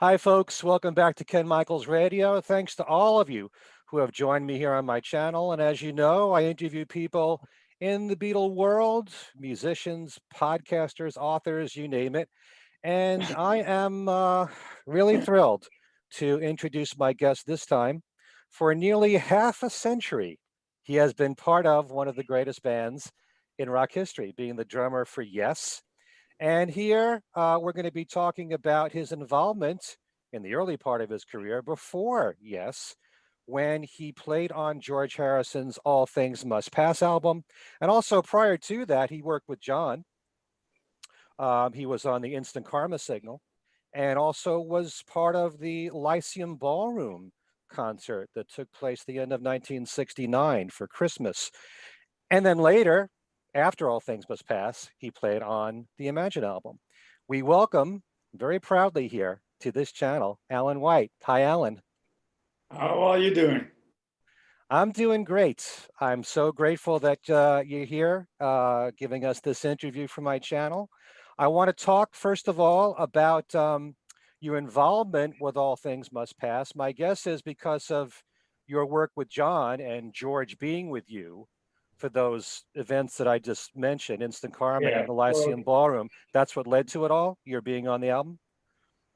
Hi, folks. Welcome back to Ken Michaels Radio. Thanks to all of you who have joined me here on my channel. And as you know, I interview people in the Beatle world, musicians, podcasters, authors, you name it. And I am really thrilled to introduce my guest this time. For nearly half a century, he has been part of one of the greatest bands in rock history, being the drummer for Yes. And here we're going to be talking about his involvement in the early part of his career before Yes, when he played on George Harrison's All Things Must Pass album. And also prior to that, he worked with John. He was on the Instant Karma Signal and also was part of the Lyceum Ballroom concert that took place the end of 1969 for Christmas. And then later, after All Things Must Pass, he played on the Imagine album. We welcome very proudly here to this channel, Alan White. Hi, Alan. How are you doing? I'm doing great. I'm so grateful that you're here giving us this interview for my channel. I want to talk, first of all, about your involvement with All Things Must Pass. My guess is because of your work with John and George being with you for those events that I just mentioned, Instant Karma Yeah. and the Well, Lyceum Ballroom. That's what led to it all, your being on the album?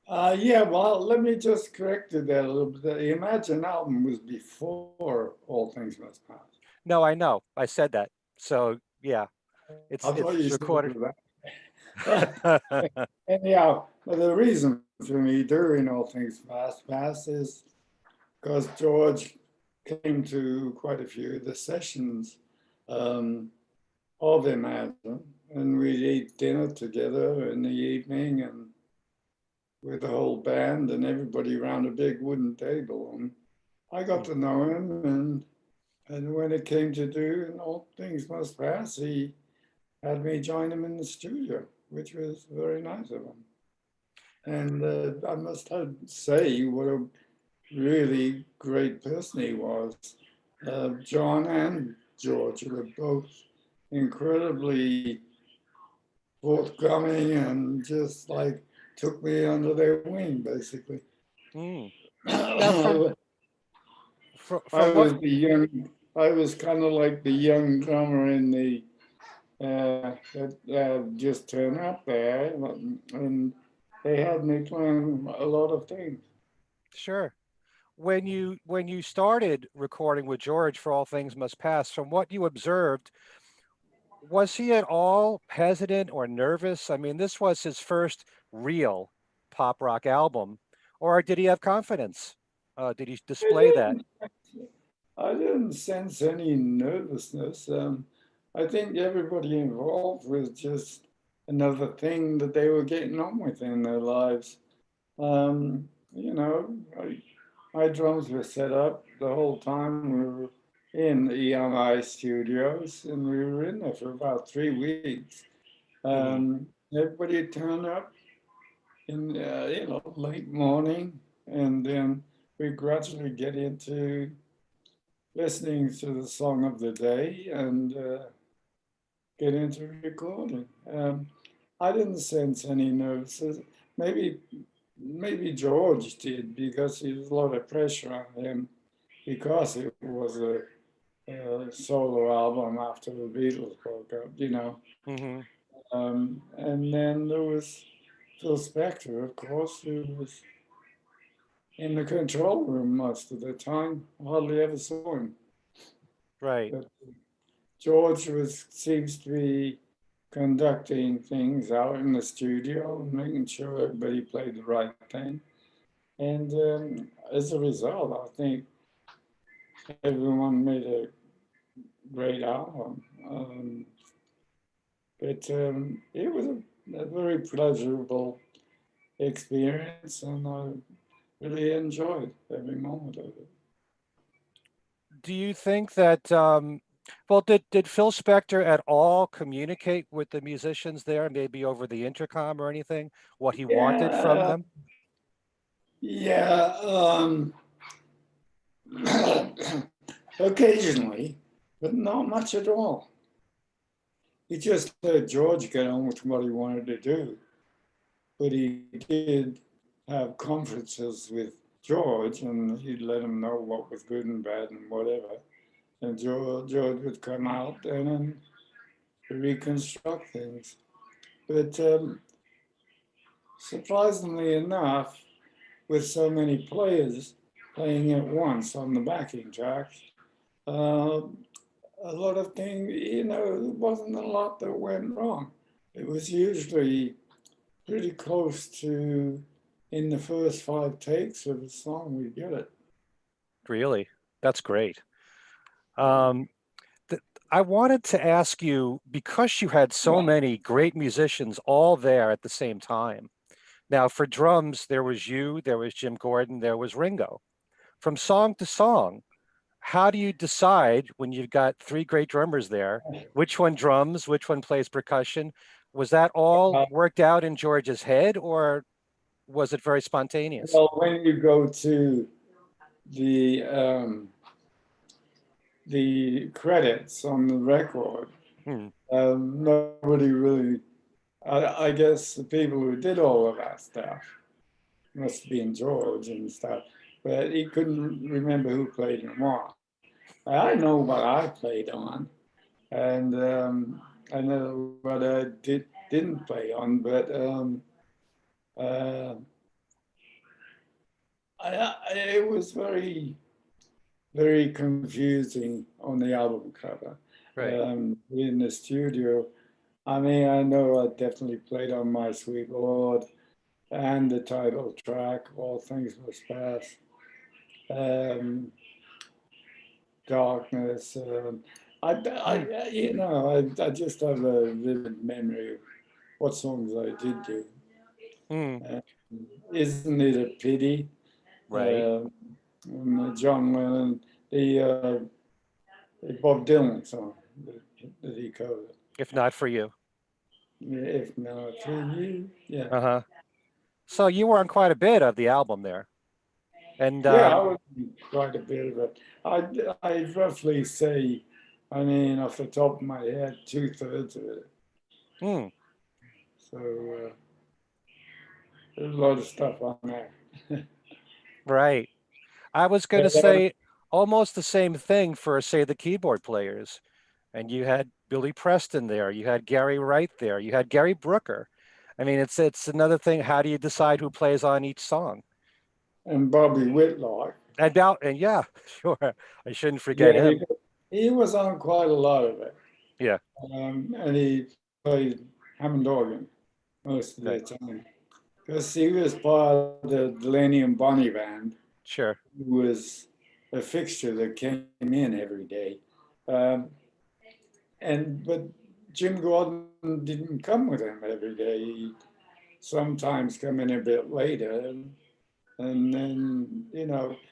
yeah. Well, let me just correct you there a little bit. The Imagine album was before All Things Must Pass. No, I know. I said that. So yeah, I thought it's you said recorded. that. Anyhow, but the reason for me doing All Things Must Pass is because George came to quite a few of the sessions um, of Imagine, and we'd eat dinner together in the evening, and with the whole band and everybody around a big wooden table. And I got to know him, and when it came to do and All Things Must Pass, he had me join him in the studio, which was very nice of him. And I must say what a really great person he was. John and George were both incredibly forthcoming and just like took me under their wing, basically. Mm. Now, I from what I was kind of like the young drummer in the that just turned up there, and they had me playing a lot of things. sure, when you started recording with George for All Things Must Pass, from what you observed, was he at all hesitant or nervous? I mean, this was his first real pop rock album, or did he have confidence? Did he I display that? didn't, I didn't sense any nervousness. I think everybody involved was just another thing that they were getting on with in their lives. You know, my drums were set up the whole time we were in the EMI studios, and we were in there for about 3 weeks. Hmm. Everybody turned up in late morning, and then we gradually get into listening to the song of the day and get into recording. I didn't sense any nervousness. Maybe maybe George did because there was a lot of pressure on him because it was a solo album after the Beatles broke up. Hmm. And then there was Phil Spector, of course, who was in the control room most of the time. Hardly ever saw him. Right. But George seems to be conducting things out in the studio and making sure everybody played the right thing. And as a result, I think everyone made a great album. But it was a very pleasurable experience, and I really enjoyed every moment of it. Do you think that, well, did Phil Spector at all communicate with the musicians there, maybe over the intercom or anything, what he wanted from Yeah, them? yeah. Occasionally, but not much at all. He just let George get on with what he wanted to do, but he did have conferences with George, and he'd let him know what was good and bad and whatever. And George would come out and reconstruct things. But surprisingly enough, with so many players playing at once on the backing tracks, uh, a lot of things, there wasn't a lot that went wrong. It was usually pretty close to, in the first 5 takes of a song, we get it. Really? That's great. Um, I wanted to ask you, because you had so many great musicians all there at the same time. Now, for drums, there was you, there was Jim Gordon, there was Ringo. From song to song, how do you decide when you've got three great drummers there, which one drums, which one plays percussion? Was that all worked out in George's head, or was it very spontaneous? Well, when you go to the credits on the record, nobody really, I guess the people who did all of that stuff must have been George and stuff, but he couldn't remember who played on what. I know what I played on, and I know what I didn't play on, but it was very, very confusing on the album cover. Right. In the studio, I mean, I know I definitely played on My Sweet Lord and the title track, All Things Must Pass, Darkness. I just have a vivid memory of what songs I did do. Isn't it a pity? Right. John Lennon, the Bob Dylan song that he covered. If not for you. If not for you, yeah. Uh-huh. So you were on quite a bit of the album there. And Yeah, I would quite a bit of it. I'd roughly say, I mean, off the top of my head, 2/3 of it. So there's a lot of stuff on there. Right. I was going to say almost the same thing for, say, the keyboard players. And you had Billy Preston there, you had Gary Wright there, you had Gary Brooker. I mean, it's another thing. How do you decide who plays on each song? And Bobby Whitlock. And yeah, sure. I shouldn't forget him. He was on quite a lot of it. Yeah. And he played Hammond organ most of the time. Because he was part of the Delaney and Bonnie band. Sure. Who was a fixture that came in every day. But Jim Gordon didn't come with him every day. He'd sometimes come in a bit later. And then,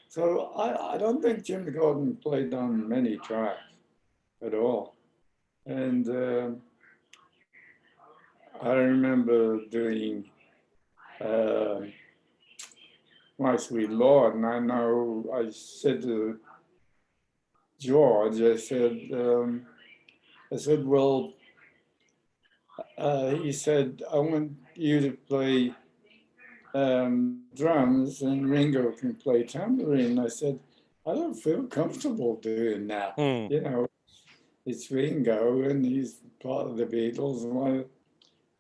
so I don't think Jim Gordon played on many tracks at all. And I remember doing My Sweet Lord, and I know I said to George, I said, well, he said, I want you to play drums and Ringo can play tambourine. I said, I don't feel comfortable doing that. It's Ringo and he's part of the Beatles,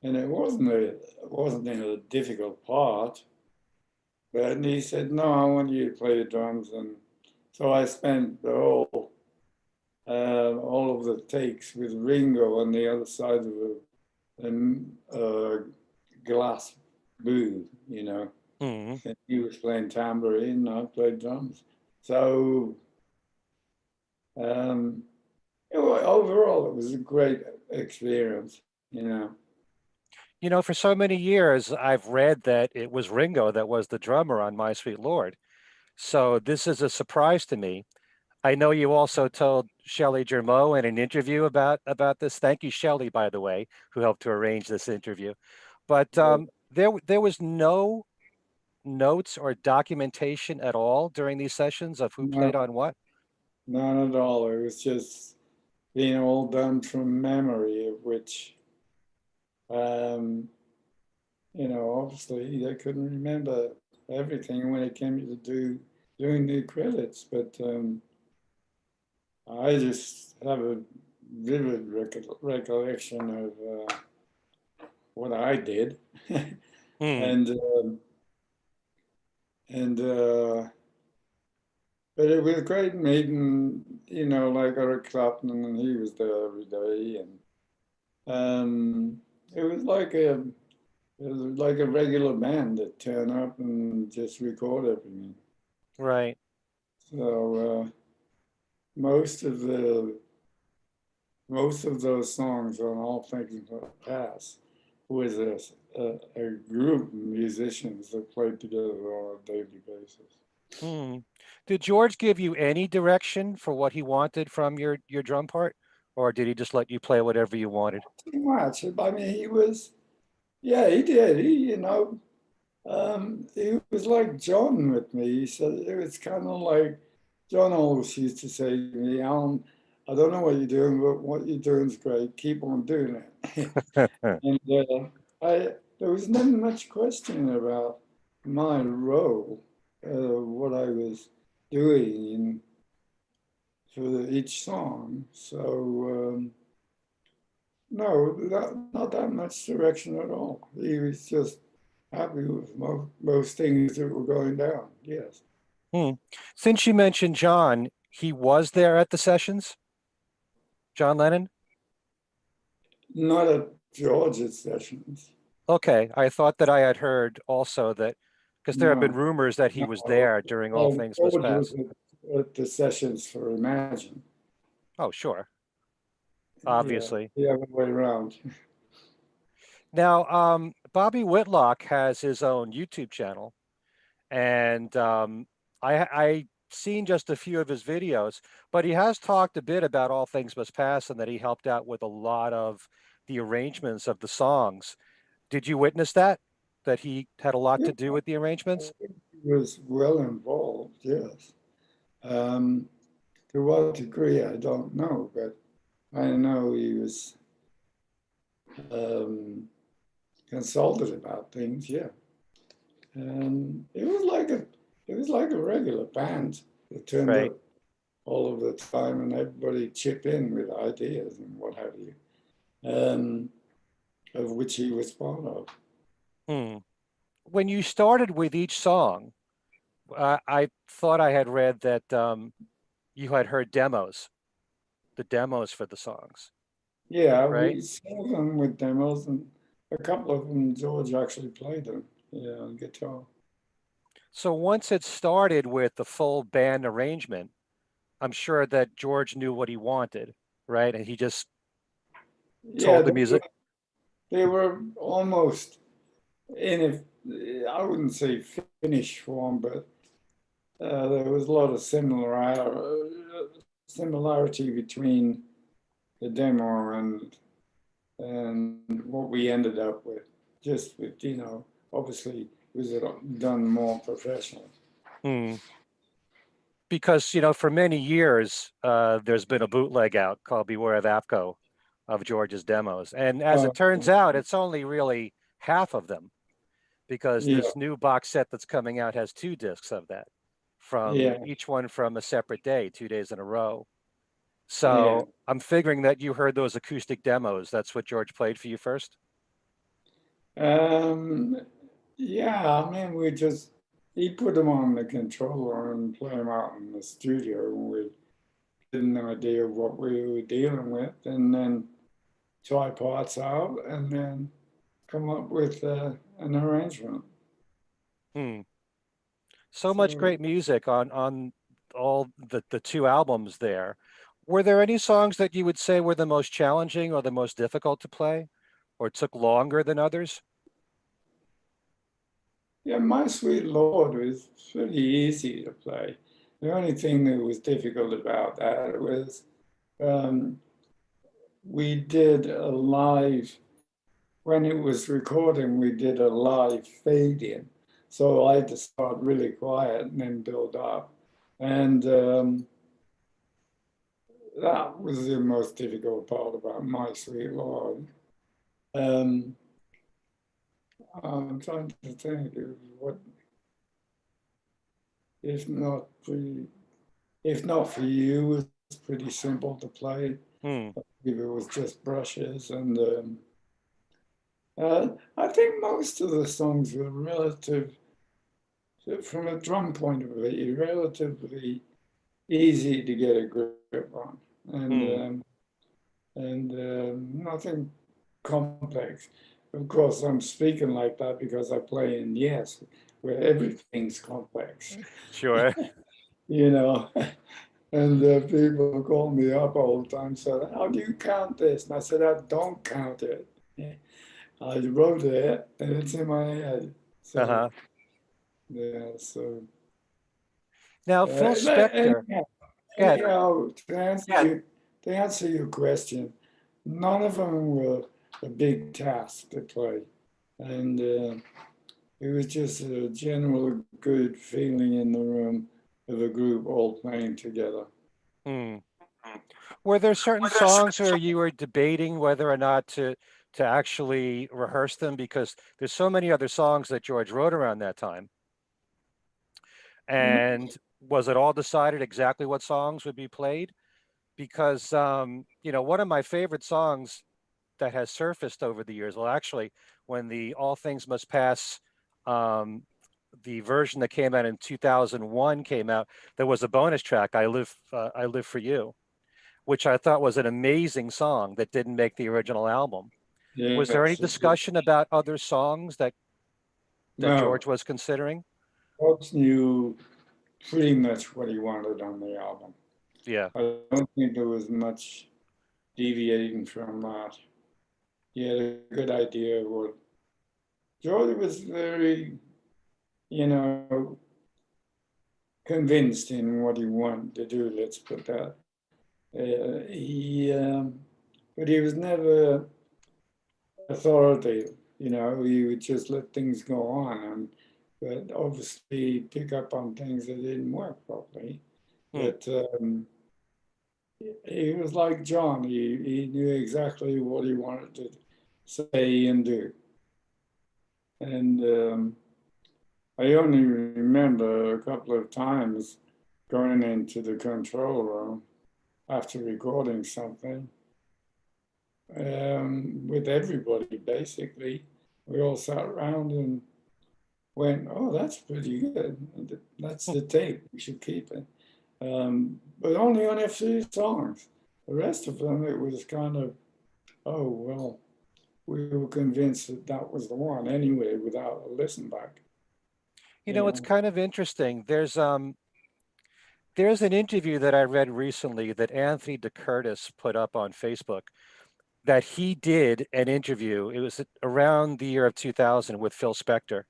and it wasn't a difficult part. But he said, no, I want you to play the drums. And so I spent all of the takes with Ringo on the other side of a glass booth, and he was playing tambourine and I played drums. So overall, it was a great experience, For so many years, I've read that it was Ringo that was the drummer on My Sweet Lord. So this is a surprise to me. I know you also told Shelley Germeau in an interview about this. Thank you, Shelley, by the way, who helped to arrange this interview. But there was no notes or documentation at all during these sessions of who played on what? None at all. It was just being all done from memory, of which, all obviously they couldn't remember everything when it came to doing the credits, but I just have a vivid recollection of what I did, Hmm. and and but it was great meeting, like Eric Clapton, and he was there every day, and it was like a regular band that turn up and just record everything. Right. So most of the most of those songs on All Things Must Pass was a group of musicians that played together on a daily basis. Hmm. Did George give you any direction for what he wanted from your drum part, or did he just let you play whatever you wanted? Too much. I mean, yeah, he did. He was like John with me. He said it was kind of like John always used to say to me, Alan, I don't know what you're doing, but what you're doing is great. Keep on doing it. And there was never much question about my role, what I was doing for each song. So no, not that much direction at all. He was just happy with most things that were going down. Yes, Hmm. Since you mentioned John, he was there at the sessions, John Lennon? not at George's sessions. Okay, I thought that I had heard also that because there have been No, rumors that he was no. there during All Things Must George was Pass. at the sessions for Imagine. Oh, sure, Yeah, obviously. the other way around. Now, Bobby Whitlock has his own YouTube channel, and I seen just a few of his videos, but he has talked a bit about All Things Must Pass and that he helped out with a lot of the arrangements of the songs. Did you witness that? That he had a lot Yeah, to do with the arrangements? he was well involved. Yes. Um, to what degree, I don't know, but I know he was um, consulted about things. Yeah, and it was like a regular band that turned Right. up all of the time, and everybody chip in with ideas and what have you, um, of which he was part of. Hmm. When you started with each song, I thought I had read that you had heard demos, the demos for the songs, Yeah, right? we saw them with demos, and a couple of them George actually played them. Yeah, on guitar. So once it started with the full band arrangement, I'm sure that George knew what he wanted, right? And he just Yeah, told the music. they were almost in I wouldn't say finished form, but there was a lot of similarity between the demo and what we ended up with. Just with obviously it was done more professionally. Hmm. Because, for many years, there's been a bootleg out called Beware of Apco of George's demos. And as Uh, it turns out, it's only really half of them because yeah, this new box set that's coming out has 2 discs of that from yeah, each one from a separate day, 2 days in a row. yeah. So I'm figuring that you heard those acoustic demos. That's what George played for you first. Um, yeah, I mean, he put them on the controller and play them out in the studio, and we had no idea what we were dealing with, and then try parts out, and then come up with an arrangement. Hmm. So much So, great music on all the 2 albums there. Were there any songs that you would say were the most challenging or the most difficult to play, or took longer than others? yeah, My Sweet Lord was pretty easy to play. The only thing that was difficult about that was um, we did a live when it was recording, we did a live fade in. So I had to start really quiet and then build up. And that was the most difficult part about My Sweet Lord. Um, I'm trying to think of what, if not pretty, if not for you, it's pretty simple to play. Hmm. If it was just brushes and I think most of the songs were relative, from a drum point of view, relatively easy to get a grip on, Hmm. and nothing complex. Of course, I'm speaking like that because I play in Yes, where everything's complex, Sure. you know. And people call me up all the time, said, "How do you count this?" And I said, "I don't count it. I wrote it, and it's in my head." So Uh-huh. yeah, so Now, Phil Spector. anyhow, Go ahead. to answer your question, none of them were a big task to play, and it was just a general good feeling in the room of a group all playing together. Hmm. Were there certain songs where you were debating whether or not to actually rehearse them? Because there's so many other songs that George wrote around that time. And was it all decided exactly what songs would be played? Because one of my favorite songs that has surfaced over the years, well, actually, when the All Things Must Pass, um, the version that came out in 2001 came out, there was a bonus track, I Live for You, which I thought was an amazing song that didn't make the original album. Was there any Yes, it did. discussion about other songs that No, George was considering? Fox knew pretty much what he wanted on the album. Yeah. I don't think there was much deviating from that. He had a good idea of what George was very, you know, convinced in what he wanted to do. Let's put that. But he was never authoritative. He would just let things go on, and but obviously pick up on things that didn't work properly. Hmm. But he was like John. He knew exactly what he wanted to say and do. And I only remember a couple of times going into the control room after recording something with everybody, basically. We all sat around and went, "Oh, that's pretty good. That's Hmm. the tape. We should keep it." But only on a few songs. The rest of them, it was kind of, "Oh, well, we were convinced that that was the one anyway, without a listen back." It's You kind of interesting. There's an interview that I read recently that Anthony DeCurtis put up on Facebook that he did an interview. It was around the year of 2000 with Phil Spector.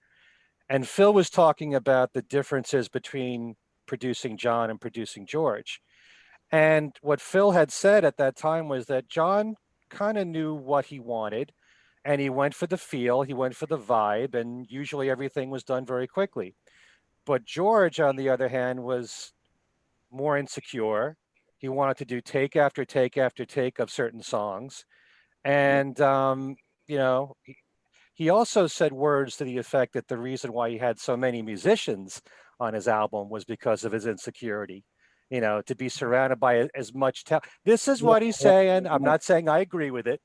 And Phil was talking about the differences between producing John and producing George. And what Phil had said at that time was that John kind of knew what he wanted and he went for the feel, he went for the vibe, and usually everything was done very quickly. But George, on the other hand, was more insecure. He wanted to do take after take after take of certain songs. know, And, you know, he also said words to the effect that the reason why he had so many musicians on his album was because of his insecurity, to be surrounded by as much talent. This is yeah, what he's saying. I'm not saying I agree with it.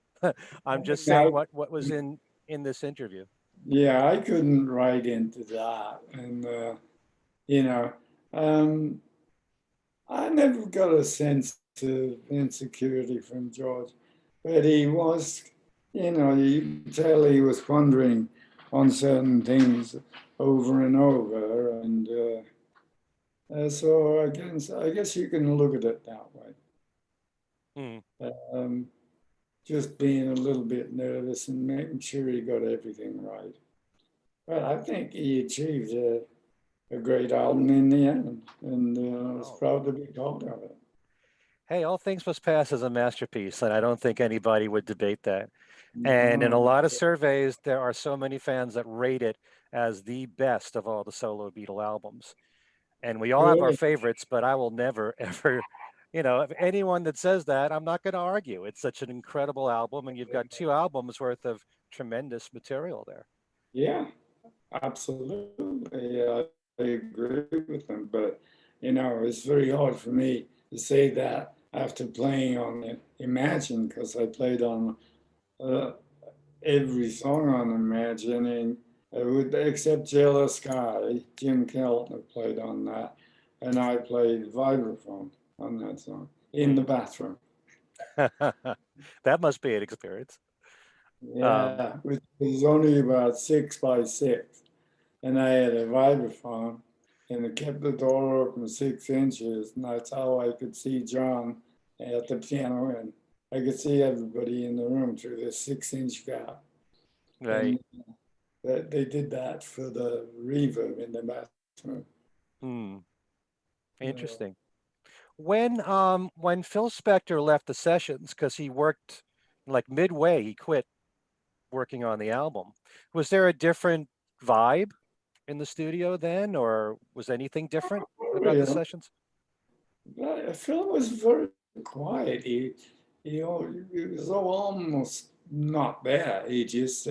I'm just saying I, what was in this interview. yeah, I couldn't write into that, and you know, um, I never got a sense of insecurity from George, but he was, you could tell he was pondering on certain things over and over, and so I guess you can look at it that way. Hmm. Um, just being a little bit nervous and making sure he got everything right. But I think he achieved a great album in the end, and I was Oh. proud to be part of it. Hey, All Things Must Pass is a masterpiece, and I don't think anybody would debate that. And in a No, lot of surveys, there are so many fans that rate it as the best of all the solo Beatle albums. And we all have our really, favorites, but I will never, ever, if anyone that says that, I'm not going to argue. It's such an incredible album, and you've got two albums worth of tremendous material there. Yeah, absolutely. I agree with them, but it's very hard for me to say that after playing on Imagine, because I played on uh, every song on Imagine, and except Jealous Sky, Jim Keltner played on that, and I played vibraphone on that song in the bathroom. That must be an experience. Yeah, which was only about 6 by 6. And I had a vibraphone, and it kept the door open 6 inches, and that's how I could see John at the piano, and I could see everybody in the room through this 6 inch gap. Right. And they did that for the reverb in the bathroom. Hmm. Uh, Interesting. When Phil Spector left the sessions because he worked like midway, he quit working on the album. Was there a different vibe in the studio then, or was anything different about the Real. sessions? Phil was very quiet. He was almost not there. He just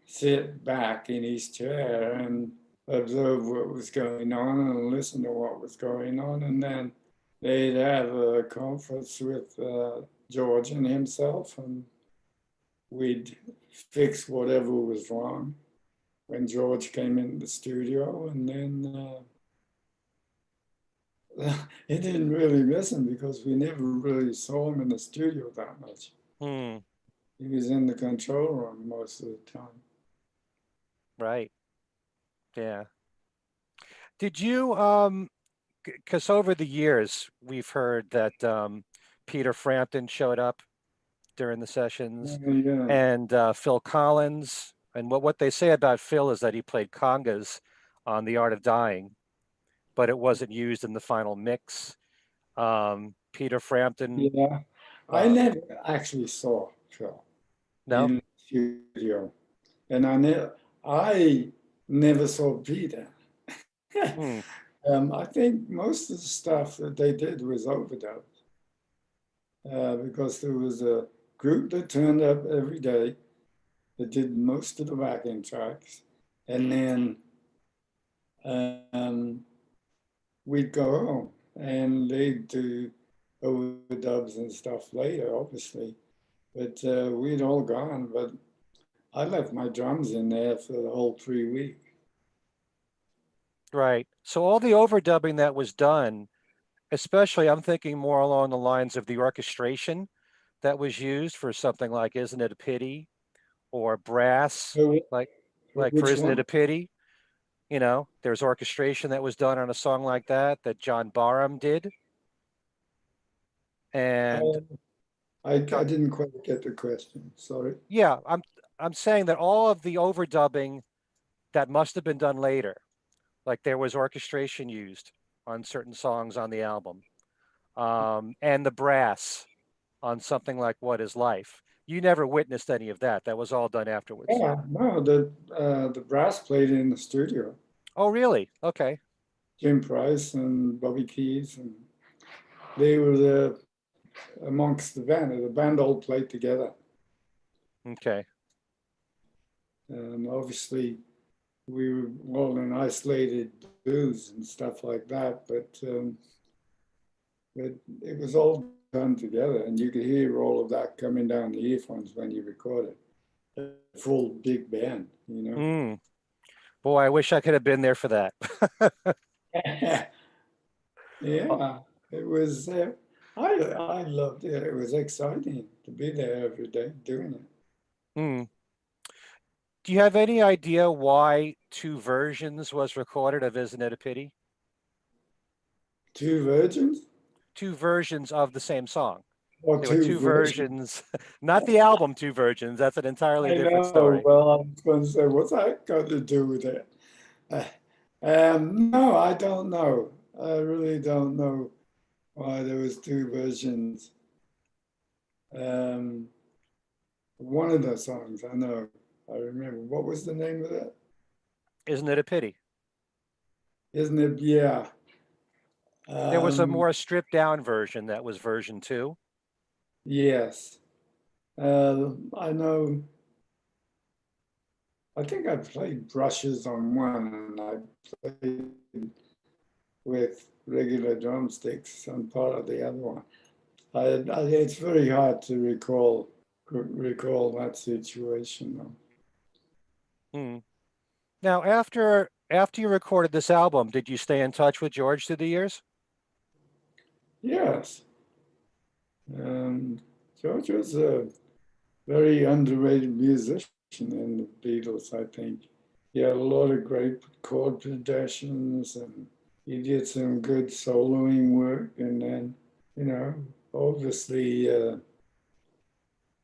sit back in his chair and observe what was going on and listen to what was going on. And then they'd have a conference with George and himself, and we'd fix whatever was wrong when George came in the studio. And then he didn't really miss him because we never really saw him in the studio that much. Hmm. He was in the control room most of the time. Right. Yeah. Did you because over the years we've heard that Peter Frampton showed up during the sessions Yeah. and Phil Collins. And what they say about Phil is that he played congas on The Art of Dying, but it wasn't used in the final mix. Peter Frampton, Yeah. I uh, never actually saw Phil no? in the studio, and I never saw Peter. Hmm, I think most of the stuff that they did was overdubbed because there was a group that turned up every day that did most of the backing tracks, and then um, we'd go home and they'd do overdubs and stuff later, obviously. But we'd all gone, but I left my drums in there for the whole 3 week. right. So all the overdubbing that was done, especially I'm thinking more along the lines of the orchestration that was used for something like Isn't It a Pity or brass, So, like like for which Isn't It one? a Pity? There's orchestration that was done on a song like that John Barham did. And Uh, I didn't quite get the question. Sorry. yeah, I'm saying that all of the overdubbing that must have been done later, like there was orchestration used on certain songs on the album, and the brass on something like What Is Life. You never witnessed any of that. That was all done afterwards. Yeah, no, the brass played in the studio. Oh, really? Okay. Jim Price and Bobby Keys, and they were the amongst the band. The band all played together. Okay. And obviously, we were all in isolated booths and stuff like that, but it was all done together, and you could hear all of that coming down the earphones when you recorded. A full big band. Mm. Boy, I wish I could have been there for that. Uh, Yeah, it was. I loved it. It was exciting to be there every day doing it. mm. Do you have any idea why two versions was recorded of Isn't It a Pity? Two virgins Two versions of the same song. or There were two two versions? versions, not the album Two Virgins. That's an entirely I different know. story. Well, I was going to say, what's that got to do with it? Uh, no, I don't know. I really don't know why there was two versions. Um, one of the songs I know, I remember. What was the name of that? Isn't it a pity? Isn't it? Yeah. There was a Um, more stripped down version that was version two. yes. I know I think I played brushes on one, and I played with regular drumsticks on part of the other one. It's very hard to recall that situation though. Hmm. Now, after you recorded this album, did you stay in touch with George through the years? Yes, George was a very underrated musician in the Beatles, I think. He had a lot of great chord progressions and he did some good soloing work. And then, you know, obviously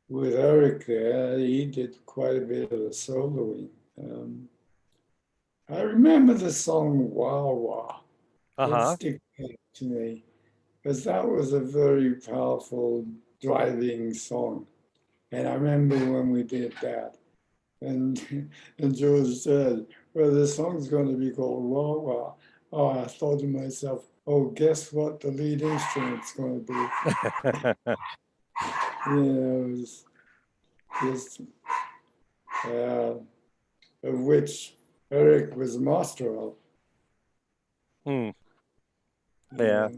with Eric there, he did quite a bit of the soloing. Um, I remember the song Wah Wah. It Uh-huh. sticks out to me because that was a very powerful driving song. And I remember when we did that. And and George said, well, this song's going to be called Wah Wah. Oh, I thought to myself, oh, guess what the lead instrument's going to be? It was just, uh, of which Eric was a master of. Hmm. Yeah. Uh,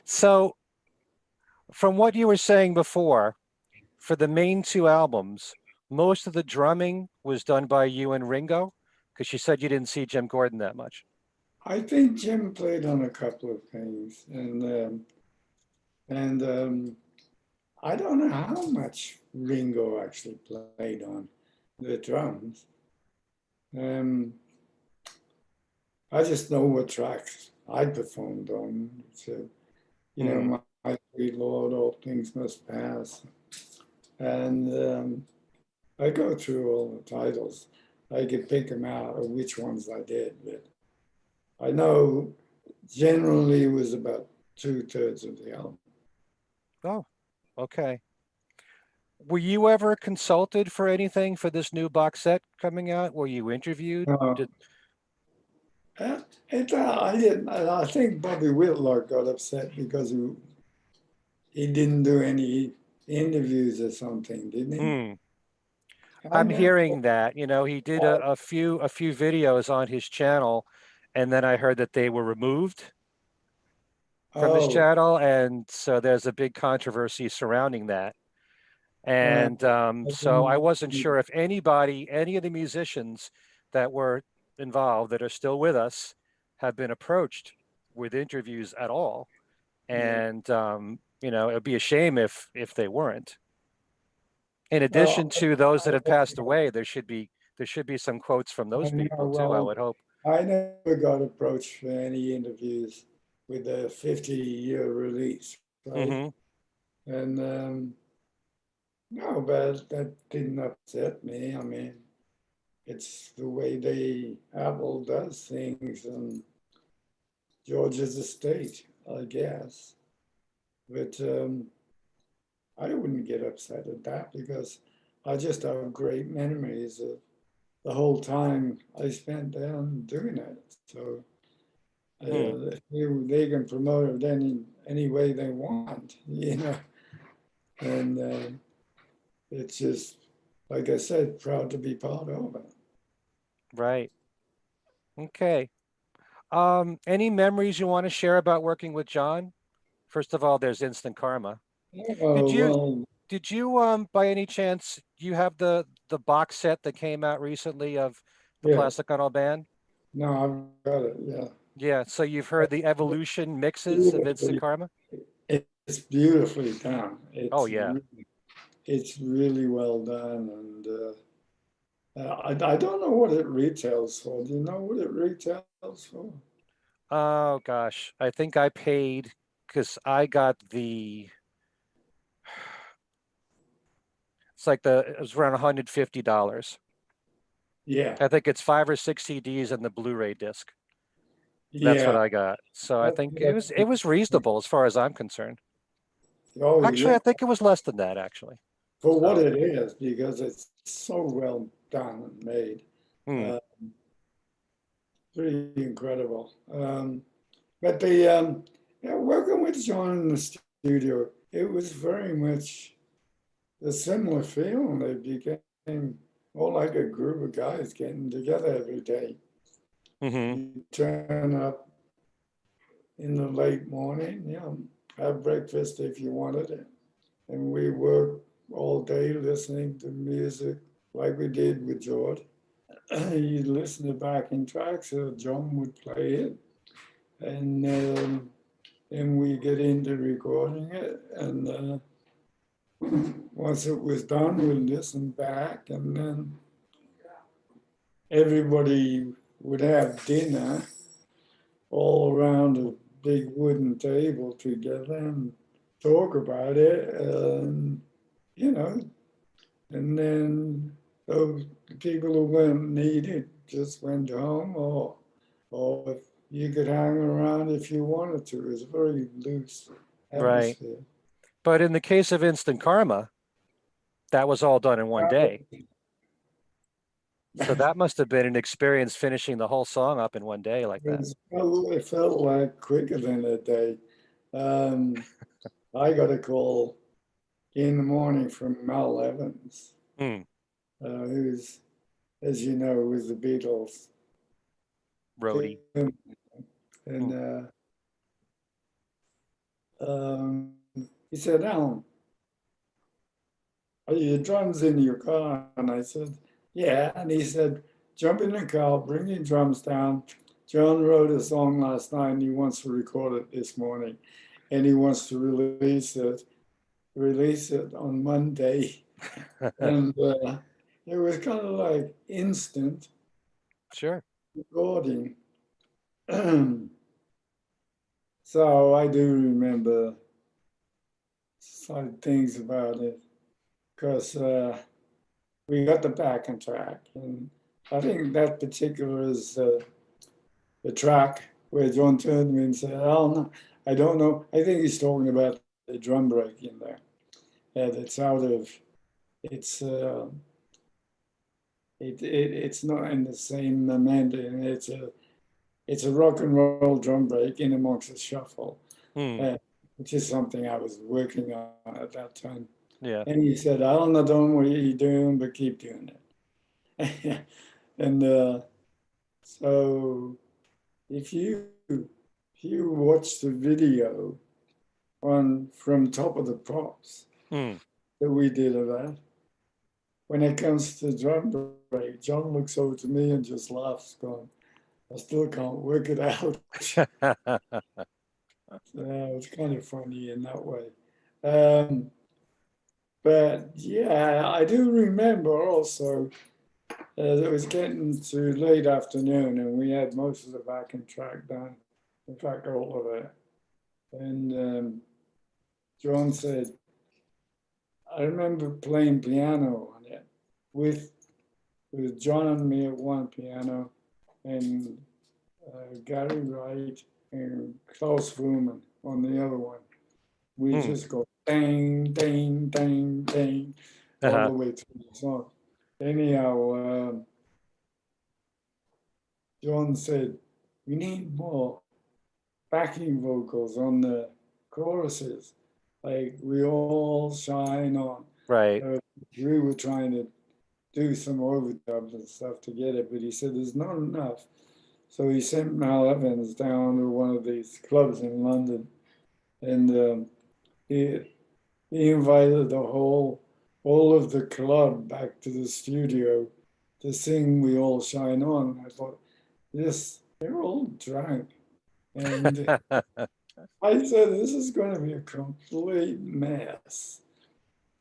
So, from what you were saying before, for the main two albums, most of the drumming was done by you and Ringo, because you said you didn't see Jim Gordon that much. I think Jim played on a couple of things, and I don't know how much Ringo actually played on the drums. Um, I just know what tracks I performed on. So, you know, Hmm. my sweet Lord, all things must pass. And I go through all the titles. I could pick them out of which ones I did, but I know generally it was about 2/3 of the album. Oh, okay. Were you ever consulted for anything for this new box set coming out? Were you interviewed? Uh, Did I didn't. I think Bobby Whitlock got upset because he didn't do any interviews or something, didn't he? hmm. I I'm know. hearing that, he did a few videos on his channel, and then I heard that they were removed from his Oh, channel, and so there's a big controversy surrounding that. uh, And I so I didn't. wasn't sure if any of the musicians that were involved that are still with us have been approached with interviews at all. Yeah. And it'd be a shame if they weren't. In addition Well, to those that have passed away, there should be some quotes from I those know. people too, I Well, would hope. I never got approached for any interviews with the 50-year release, right? Hmm. And no, but that didn't upset me. I mean, it's the way Apple does things and George's estate, I guess. But I wouldn't get upset at that because I just have great memories of the whole time I spent down doing it. So Hmm. they can promote it any way they want, you know. And it's just, like I said, proud to be part of it. Right. Okay. Any memories you want to share about working with John? First of all, there's Instant Karma. Did Oh, you well, did you by any chance you have the box set that came out recently of the yeah, Plastic Ono Band? no, I've got it, yeah. Yeah, so you've heard the Evolution mixes of Instant Beautifully, Karma? it's beautifully done. Oh yeah. It's really well done. And I don't know what it retails for. Do you know what it retails for? Oh gosh, I think I paid because I got it's like it was around $150. Yeah, I think it's 5 or 6 CDs and the Blu-ray disc. That's what yeah. I got. So I That's think it what was it was reasonable as far as I'm concerned. oh, Actually, yeah. I think it was less than that actually. For what So, it is, because it's so well done and made. hmm, Uh, Pretty incredible. But the yeah, working with John in the studio, it was very much a similar feel. They became more like a group of guys getting together every day. Hmm. You turn up in the late morning, have breakfast if you wanted it. And we work all day listening to music like we did with George. You listen to backing tracks, so John would play it. And we get into recording it. And once it was done, we'd listen back. And then everybody would have dinner all around a big wooden table together and talk about it. You know, and then those people who weren't needed just went home, or if you could hang around if you wanted to. It was a very loose Right. atmosphere. But in the case of Instant Karma, that was all done in one day. So that must have been an experience finishing the whole song up in one day like that. It felt like quicker than a day. Um, I got a call in the morning from Mel Evans, Hmm. who's, as you know, was the Beatles. Roadie. And he said, Alan, are your drums in your car? And I said, yeah. And he said, jump in the car, bring your drums down. John wrote a song last night and he wants to record it this morning. And he wants to release it on Monday. And it was kind of like instant Sure. recording. So I do remember some things about it because we got the backing track. And I think that particular is the track where John turned to me and said, oh, no, I don't know. I think he's talking about the drum break in there. That's out of, it's it's not in the same momentum. It's a rock and roll drum break in amongst a shuffle, Hmm. which is something I was working on at that time. Yeah. And he said, I don't know what you're doing, but keep doing it. And so if you watch the video on from Top of the Pops Hmm. that we did of that, when it comes to drum break, John looks over to me and just laughs, going, I still can't work it out. It's kind of funny in that way. But yeah, I do remember also it was getting to late afternoon and we had most of the backing track done. In fact, all of it. And John said, I remember playing piano on it with John and me at one piano and Gary Wright and Klaus Wuman on the other one. We just go ding, ding, ding, ding all the way through the song. Anyhow, John said, we need more backing vocals on the choruses. Like we all shine on. Right. We were trying to do some overdubs and stuff to get it, but he said there's not enough. So he sent Mal Evans down to one of these clubs in London, and he invited all of the club back to the studio to sing "We All Shine On." I thought, they're all drunk, and I said, this is going to be a complete mess.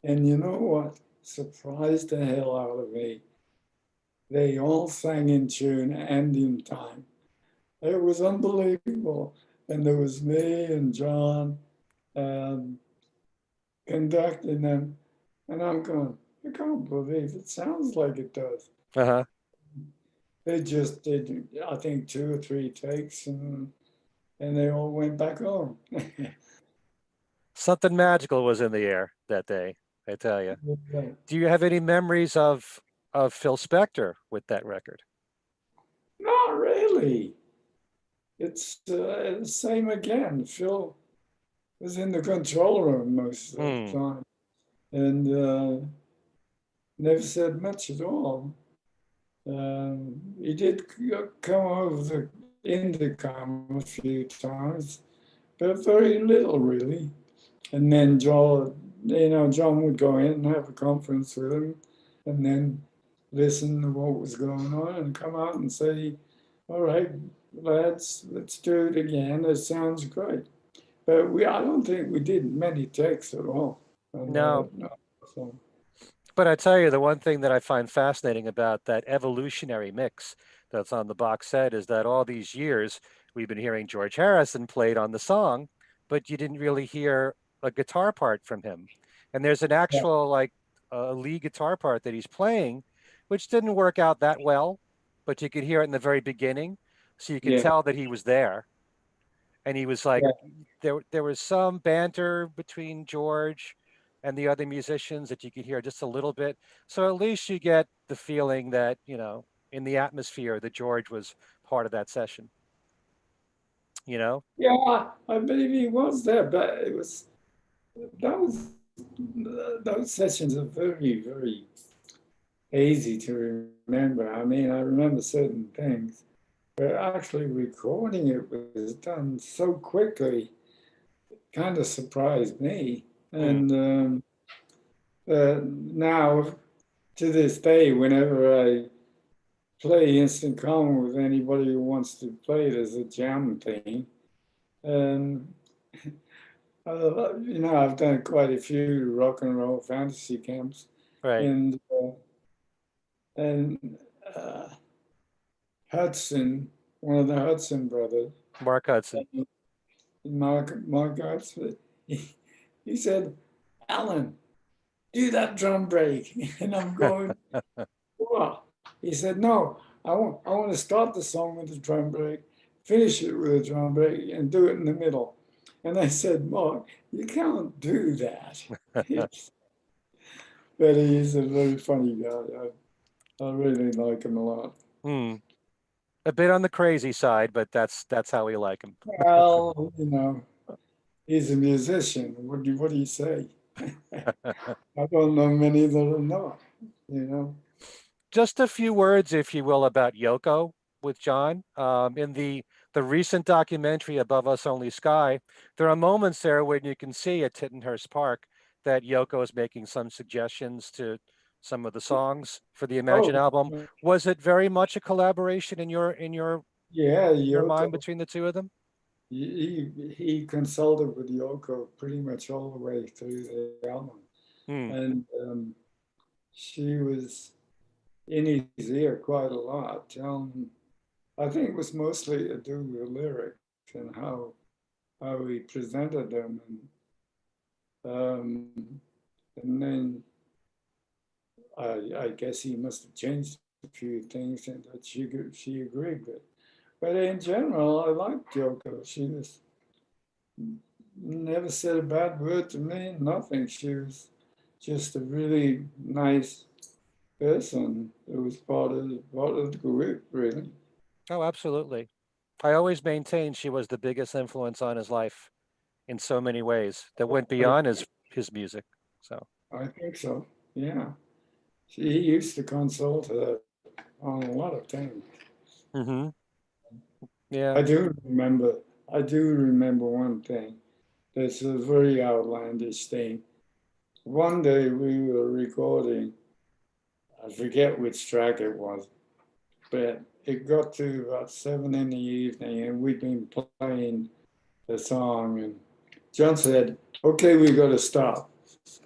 And you know what? Surprised the hell out of me. They all sang in tune and in time. It was unbelievable. And there was me and John conducting them. And I'm going, I can't believe it sounds like it does. Uh-huh. They just did, I think, 2 or 3 takes and they all went back home. Something magical was in the air that day, I tell you. Do you have any memories of Phil Spector with that record? Not really. It's the same again. Phil was in the control room most of the time. And never said much at all. He did come over the intercom a few times, but very little really. And then John would go in and have a conference with him, and then listen to what was going on and come out and say, "All right, lads, let's do it again. It sounds great." But I don't think we did many takes at all. No, No. So, but I tell you, the one thing that I find fascinating about that evolutionary mix that's on the box set is that all these years we've been hearing George Harrison played on the song, but you didn't really hear a guitar part from him. And there's an yeah, actual like lead guitar part that he's playing, which didn't work out that well, but you could hear it in the very beginning, so you could yeah, tell that he was there. And he was like, yeah, there was some banter between George and the other musicians that you could hear just a little bit. So at least you get the feeling that, in the atmosphere that George was part of that session, you know? yeah. I believe he was there, but it was that was those sessions are very, very easy to remember. I mean, I remember certain things, but actually recording it was done so quickly, kind of surprised me. Hmm. And now, to this day, whenever I play instant common with anybody who wants to play it as a jam thing, um, I've done quite a few rock and roll fantasy camps, Right. and and uh, Hudson, one of the Hudson brothers, Mark Hudson. Mark Hudson, he said, "Alan, do that drum break," and I'm going, "What?" He said, "No, I want to start the song with a drum break, finish it with a drum break, and do it in the middle." And I said, "Mark, you can't do that." It's, but he's a very funny guy. I really like him a lot. Hmm. A bit on the crazy side, but that's how we like him. Well, he's a musician. What do you say? I don't know many that are not, you know. Just a few words, if you will, about Yoko with John. In the recent documentary Above Us Only Sky, there are moments there when you can see at Tittenhurst Park that Yoko is making some suggestions to some of the songs for the Imagine Oh, album. Was it very much a collaboration in yeah, your mind Yoko. between the two of them? He consulted with Yoko pretty much all the way through the album, Hmm. and she was in his ear quite a lot, telling him. I think it was mostly to do with the lyrics and how he presented them, and then I guess he must have changed a few things and that she agreed with. But in general, I liked Yoko. She was never said a bad word to me, nothing. She was just a really nice person who was part of the group, really. Oh, absolutely. I always maintained she was the biggest influence on his life in so many ways that went I, beyond his music. So, I think so. Yeah. He used to consult her on a lot of things. hmm yeah. I do remember I do remember one thing. That's a very outlandish thing. One day we were recording, I forget which track it was, but it got to about 7 in the evening and we'd been playing the song and John said, "Okay, we got to stop."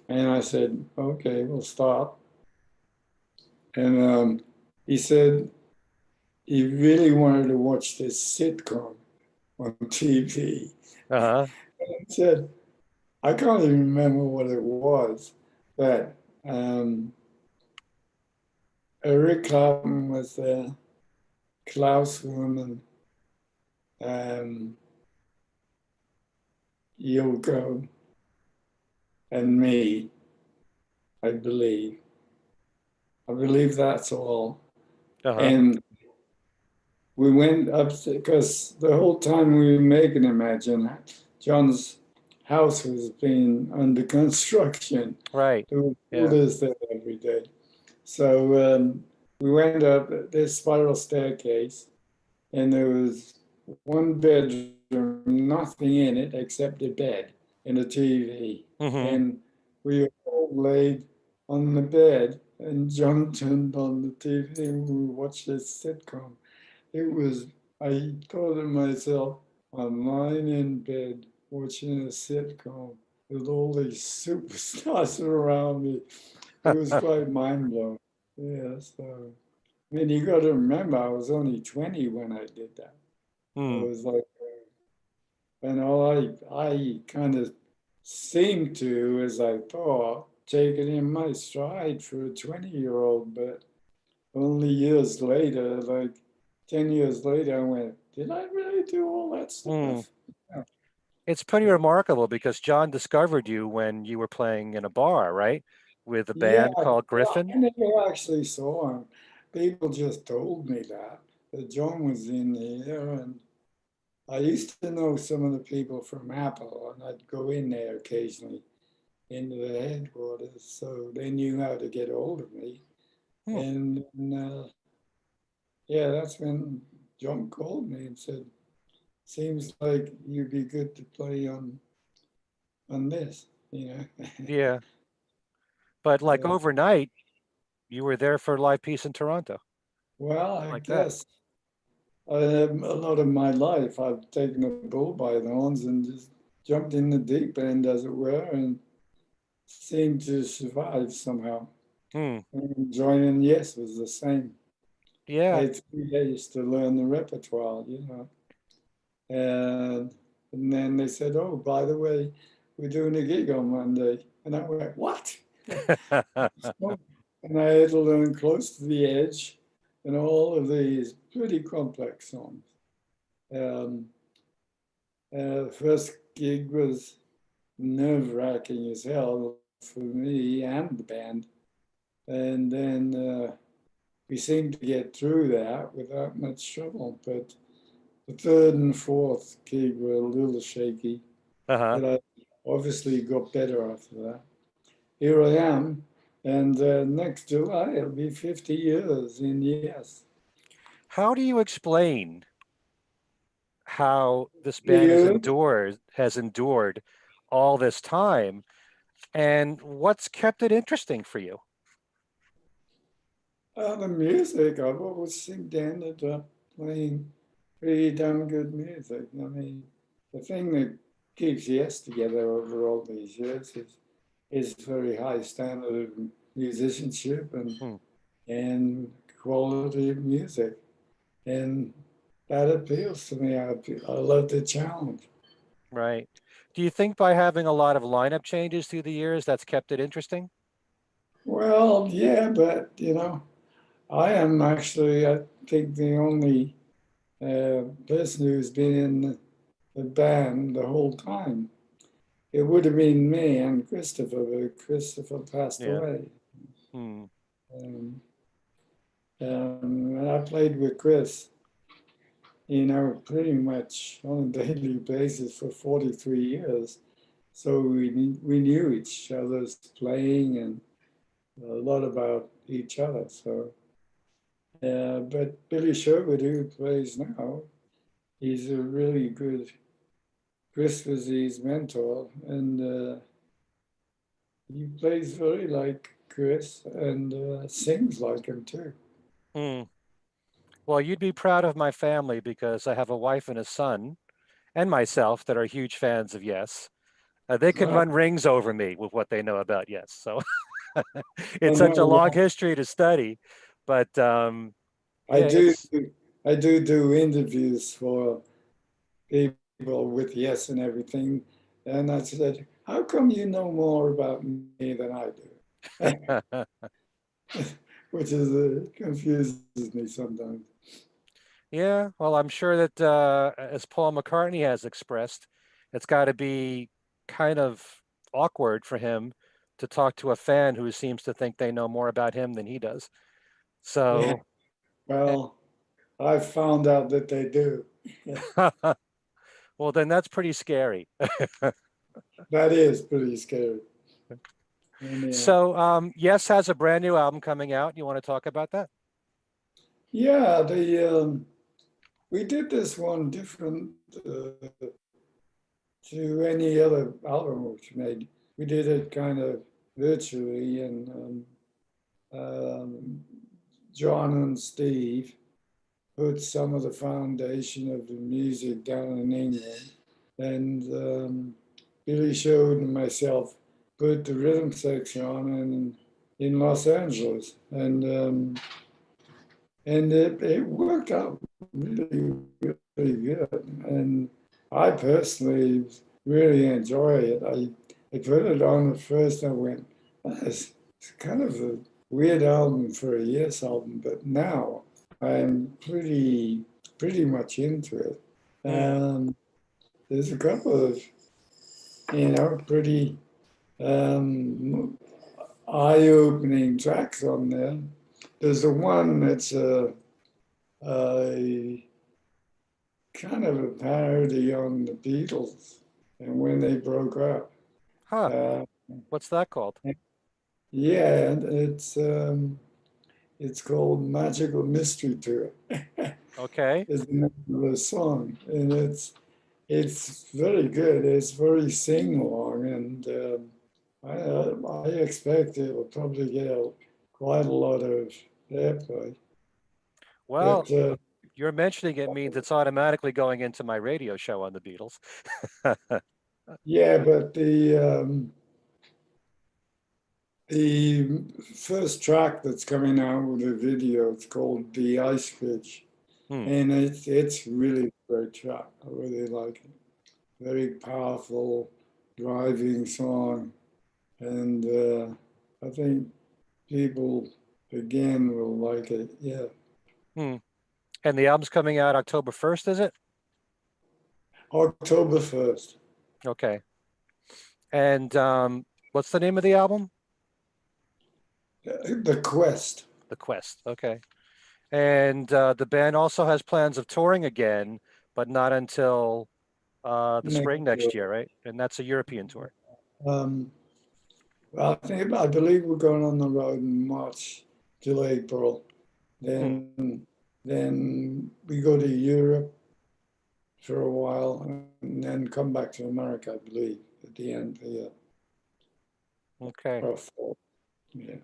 And I said, "Okay, we'll stop." And he said he really wanted to watch this sitcom on TV. Uh-huh. He said, I can't even remember what it was, but Eric Clapton was there, Klaus Woman, um, Yoko, and me, I believe. I believe that's all. Uh-huh. And we went up because the whole time we were making Imagine, John's house was being under construction. Right. There were Yeah. builders there every day. So we went up this spiral staircase, and there was one bedroom, nothing in it except a bed and a TV. Hmm. And we all laid on the bed, and John turned on the TV and we watched this sitcom. It was, I thought to myself, I'm lying in bed watching a sitcom with all these superstars around me. It was quite mind blowing. Yeah, so, I mean, you got to remember, I was only 20 when I did that. It Mm. was like, and all I kind of seemed to, as I thought, take it in my stride for a 20-year-old, but only years later, like 10 years later, I went, did I really do all that Mm. stuff? Yeah. It's pretty remarkable because John discovered you when you were playing in a bar, right? With a Yeah, band called well, Griffin. I never actually saw him. People just told me that John was in here, and I used to know some of the people from Apple, and I'd go in there occasionally into the headquarters, so they knew how to get hold of me. Hmm. And yeah, that's when John called me and said, "Seems like you'd be good to play on this, you know." Yeah. But like Yeah. overnight, you were there for Live Peace in Toronto, Well, I like that. guess a lot of my life I've taken a bull by the horns and just jumped in the deep end, as it were, and seemed to survive somehow. Hmm. And joining Yes was the same. I Yeah. had 3 days to learn the repertoire, and then they said, "Oh, by the way, we're doing a gig on Monday," and I went, "What?" So, and I had to learn Close to the Edge and all of these pretty complex songs. Um, the first gig was nerve-wracking as hell for me and the band, and then we seemed to get through that without much trouble. But the third and fourth gig were a little shaky, Uh-huh. but I obviously got better after that. Here I am, and next July it'll be 50 years in Yes. How do you explain how this band Years? has endured all this time, and what's kept it interesting for you? The music, I've always seemed to ended up playing pretty damn good music. I mean, the thing that keeps Yes together over all these years is very high standard of musicianship Hmm. and quality of music. And that appeals to me. I love the challenge. Right. Do you think by having a lot of lineup changes through the years, that's kept it interesting? Well, yeah, but I am actually, I think, the only person who's been in the band the whole time. It would have been me and Christopher, but Christopher passed Yeah. away. Hmm. Um, and I played with Chris, pretty much on a daily basis for 43 years. So we knew each other's playing and a lot about each other. So, but Billy Sherwood, who plays now, he's a really good. Chris was his mentor, and he plays very like Chris and sings like him too. Hmm. Well, you'd be proud of my family because I have a wife and a son and myself that are huge fans of Yes. They can Well, run rings over me with what they know about Yes. So I it's such a know. long history to study, but I yeah, do. it's I do interviews for people with Yes and everything, and I said, "How come you know more about me than I do?" Which is confuses me sometimes. yeah. Well, I'm sure that as Paul McCartney has expressed, it's got to be kind of awkward for him to talk to a fan who seems to think they know more about him than he does. Yeah. So, eh, Well, I found out that they do. well, then that's pretty scary. That is pretty scary. Anyhow, So, Yes has a brand new album coming out. You want to talk about that? yeah, we did this one different to any other album which made. We did it kind of virtually, and um, John and Steve put some of the foundation of the music down in England, and Billy Sherwood and myself put the rhythm section on in Los Angeles, and it worked out really, really good. And I personally really enjoy it. I put it on at first and I went, "Oh, it's kind of a weird album for a Yes album," but now I'm pretty much into it. Hmm. There's a couple of, pretty um, eye-opening tracks on there. There's the one that's a kind of a parody on the Beatles and when they broke up. Huh. Uh, What's that called? yeah, and it's called Magical Mystery Tour. Okay. Is the name of the song, and it's very good. It's very sing along, and I expect it will probably get quite a lot of airplay. Well, But you're mentioning it means it's automatically going into my radio show on the Beatles. yeah, but the first track that's coming out with a video, it's called The Ice Pitch, Hmm. and it's really a great track. I really like it. Very powerful, driving song, and I think people again will like it. Yeah, Hmm. And the album's coming out October 1st, is it? October 1st. Okay. And what's the name of the album? The Quest. The Quest. Okay. And the band also has plans of touring again, but not until the Next spring next year, right? And that's a European tour. Um, I believe we're going on the road in March till April. Hmm. Then we go to Europe for a while and then come back to America, I believe, at the end of the year. Okay. Or fall. Yeah.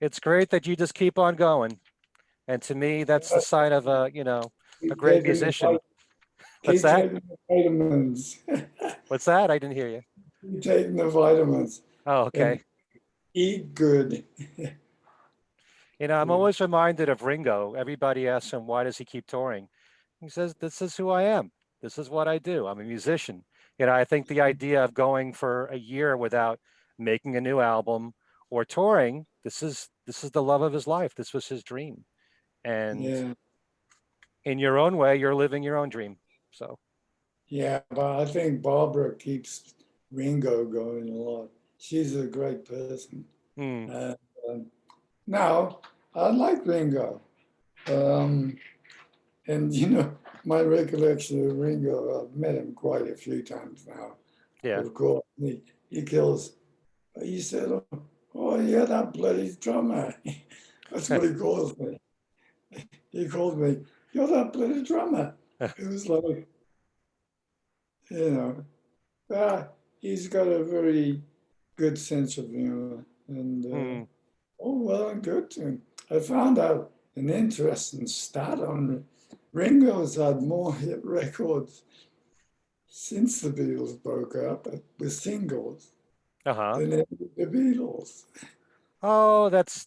It's great that you just keep on going. And to me, that's the sign of a Keep great taking the musician. What's keep that? taking the vitamins. What's that? I didn't hear you. Keep taking the vitamins Oh, and okay. eat good. I'm always reminded of Ringo. Everybody asks him, why does he keep touring? He says, this is who I am. This is what I do. I'm a musician. I think the idea of going for a year without making a new album or touring, this is the love of his life. This was his dream. And Yeah, in your own way, you're living your own dream. So, yeah, but I think Barbara keeps Ringo going a lot. She's a great person. hmm, Uh, um, now, I like Ringo. Um, and, my recollection of Ringo, I've met him quite a few times now. yeah. Of course, he kills, he said, oh, yeah, that bloody drummer. That's what he calls me. He called me, you're that bloody drummer. It was like, you know, he's got a very good sense of humor. And, Hmm. oh, well and good to him. I found out an interesting stat on Ringo's had more hit records since the Beatles broke up with singles Uh-huh. than ever the Beatles. Oh, that's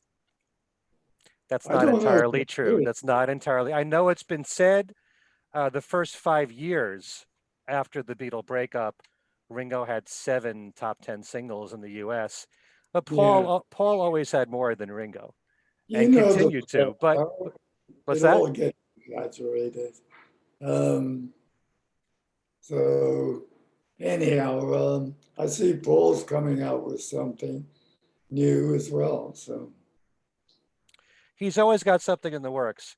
I not don't know if entirely it's true. true. That's not entirely. I know it's been said the first 5 years after the Beatle breakup, Ringo had 7 top 10 singles in the U.S. But Yeah, Paul always had more than Ringo you and know the continued to. But what's it that? all gets exaggerated. Um, so anyhow, I see Paul's coming out with something new as well. So He's always got something in the works.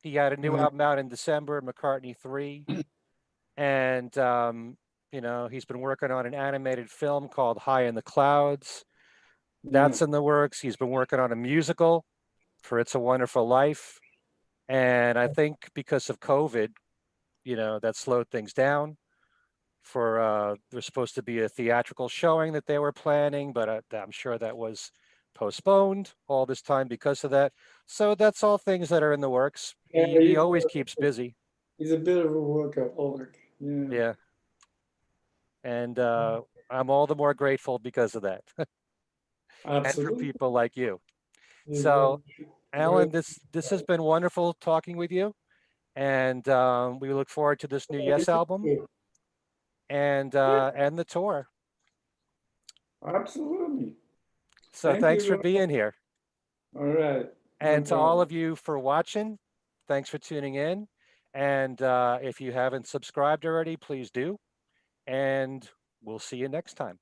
He had a new uh, album out in December, McCartney 3. And, he's been working on an animated film called High in the Clouds. That's in the works. He's been working on a musical for It's a Wonderful Life. And I think because of COVID, that slowed things down for there's supposed to be a theatrical showing that they were planning, but I'm sure that was postponed all this time because of that. So that's all things that are in the works. Yeah, He always keeps busy. he's a bit of a workaholic. Yeah. Yeah. And I'm all the more grateful because of that and for Absolutely. people like you. He's So very, Alan, this has been wonderful talking with you. And we look forward to this new Yes album very and the tour. absolutely. So Thank thanks you for very being here. much. All right. No And to all problem. of you for watching, thanks for tuning in. And if you haven't subscribed already, please do. And we'll see you next time.